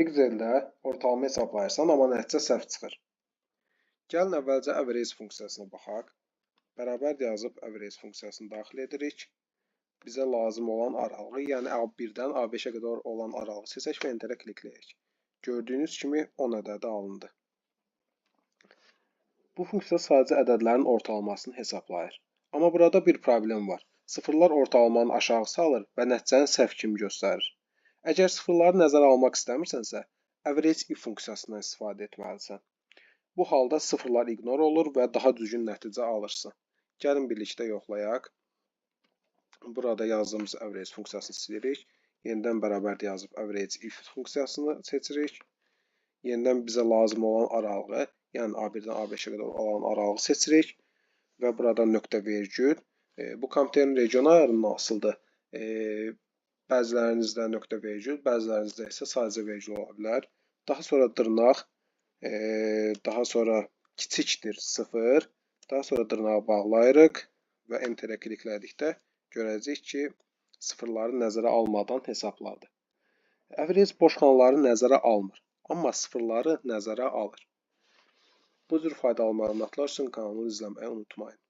Excel-də ortalama hesablayırsan, amma nəticə səhv çıxır. Gəlin əvvəlcə average funksiyasına baxaq. Bərabər yazıb average funksiyasını daxil edirik. Bizə lazım olan aralığı, yəni A1-dən A5-ə qədər olan aralığı seçək və enterə klikləyək. Gördüyünüz kimi 10 ədədi alındı. Bu funksiya sadəcə ədədlərin ortalamasını hesablayır. Amma burada bir problem var. Sıfırlar ortalamanı aşağı salır və nəticəni səhv kimi göstərir. Əgər sıfırları nəzərə almaq istəmirsənsə, average if funksiyasından istifadə etməlisən. Bu halda sıfırlar ignor olur və daha düzgün nəticə alırsan. Gəlin birlikdə yoxlayaq. Burada yazdığımız average funksiyasını silirik. Yenidən bərabər yazıb average if funksiyasını seçirik. Yenidən bizə lazım olan aralığı, yəni A1-dən A5-ə qədər olan aralığı seçirik. Və burada nöqtə vergül. Bu kompüterin region ayarından asılıdır. Bəzilərinizdə nöqtə vergül, bəzilərinizdə isə sadəcə vergül ola bilər. Daha sonra dırnaq, daha sonra kiçikdir 0, daha sonra dırnağı bağlayırıq və enterə kliklədikdə görəcəyik ki, sıfırları nəzərə almadan hesabladı. Average boş xanaları nəzərə almır, amma sıfırları nəzərə alır. Bu cür faydalı məlumatlar üçün kanalımı izləməyi unutmayın.